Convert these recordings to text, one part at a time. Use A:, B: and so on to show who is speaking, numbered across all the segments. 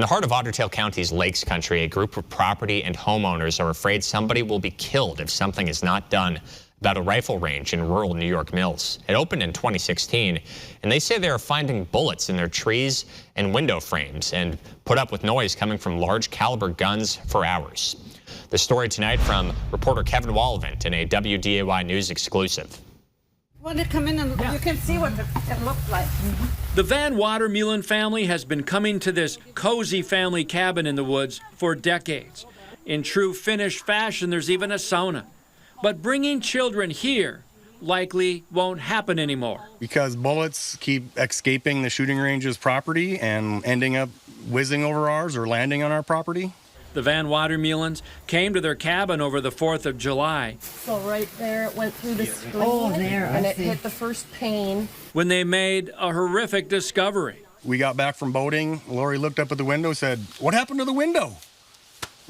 A: In the heart of Otter Tail County's Lakes Country, a group of property and homeowners are afraid somebody will be killed if something is not done about a rifle range in rural New York Mills. It opened in 2016, and they say they are finding bullets in their trees and window frames and put up with noise coming from large caliber guns for hours. The story tonight from reporter Kevin Walvent in a WDAY News exclusive.
B: Want to come in and you can see what it looked like.
C: The Van Watermeulen family has been coming to this cozy family cabin in the woods for decades. In true Finnish fashion, there's even a sauna. But bringing children here likely won't happen anymore.
D: Because bullets keep escaping the shooting range's property and ending up whizzing over ours or landing on our property.
C: The Van Watermeulens came to their cabin over the 4th of July.
B: So right there, it went through the screen.
E: Oh, there,
B: and it hit the first pane.
C: When they made a horrific discovery.
D: We got back from boating. Lori looked up at the window, said, "What happened to the window?"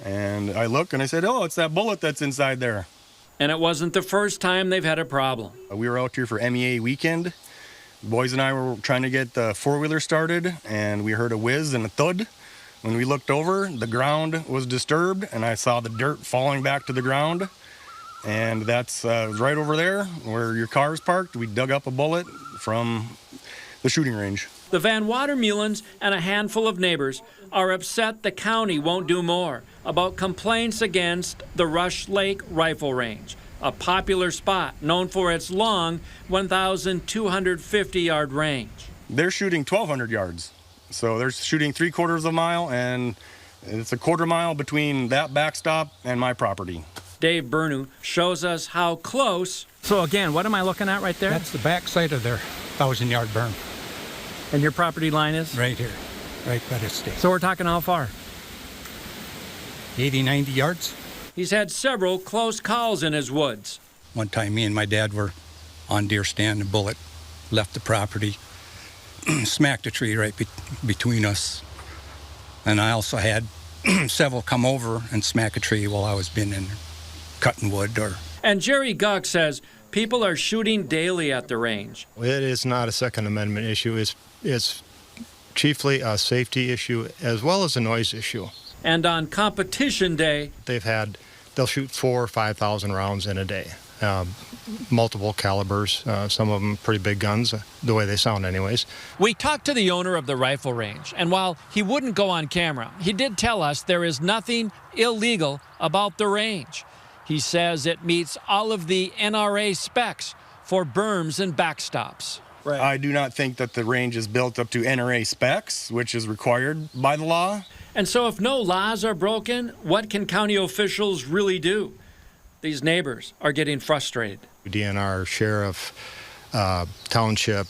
D: And I looked and I said, "Oh, it's that bullet that's inside there."
C: And it wasn't the first time they've had a problem.
D: We were out here for MEA weekend. The boys and I were trying to get the four-wheeler started, and we heard a whiz and a thud. When we looked over, the ground was disturbed, and I saw the dirt falling back to the ground. And that's right over there where your car is parked. We dug up a bullet from the shooting range.
C: The Van Watermeulens and a handful of neighbors are upset the county won't do more about complaints against the Rush Lake Rifle Range, a popular spot known for its long 1,250-yard range.
D: They're shooting 1,200 yards. So they're shooting 3/4 of a mile, and it's a 1/4 mile between that backstop and my property.
C: Dave Bernu shows us how close.
F: So again, what am I looking at right there?
G: That's the back side of their 1,000-yard berm.
F: And your property line is?
G: Right here, right by the stake.
F: So we're talking how far?
G: 80, 90 yards.
C: He's had several close calls in his woods.
G: One time me and my dad were on deer stand, a bullet left the property, smacked a tree right between us. And I also had several come over and smack a tree while I was been in cutting wood.
C: And Jerry Guck says people are shooting daily at the range.
H: It is not a Second Amendment issue. It's chiefly a safety issue as well as a noise issue.
C: And on competition day,
H: they'll shoot 4,000 or 5,000 rounds in a day. Multiple calibers, some of them pretty big guns, the way they sound anyways.
C: We talked to the owner of the rifle range, and while he wouldn't go on camera, he did tell us there is nothing illegal about the range. He says it meets all of the NRA specs for berms and backstops.
D: Right. I do not think that the range is built up to NRA specs, which is required by the law.
C: And so if no laws are broken, what can county officials really do? These neighbors are getting frustrated.
H: DNR, sheriff, township,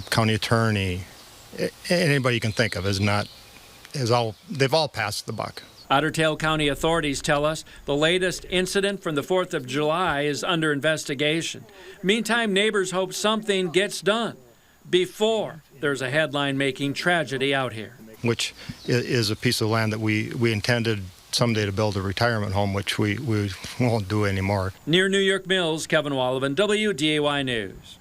H: county attorney, anybody you can think of they've all passed the buck.
C: Otter Tail County authorities tell us the latest incident from the 4th of July is under investigation. Meantime, neighbors hope something gets done before there's a headline-making tragedy out here.
H: Which is a piece of land that we intended someday to build a retirement home, which we won't do anymore.
C: Near New York Mills, Kevin Walvent, WDAY News.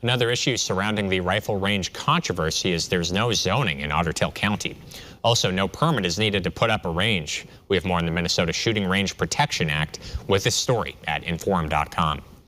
A: Another issue surrounding the rifle range controversy is there's no zoning in Otter Tail County. Also, no permit is needed to put up a range. We have more on the Minnesota Shooting Range Protection Act with this story at Inforum.com.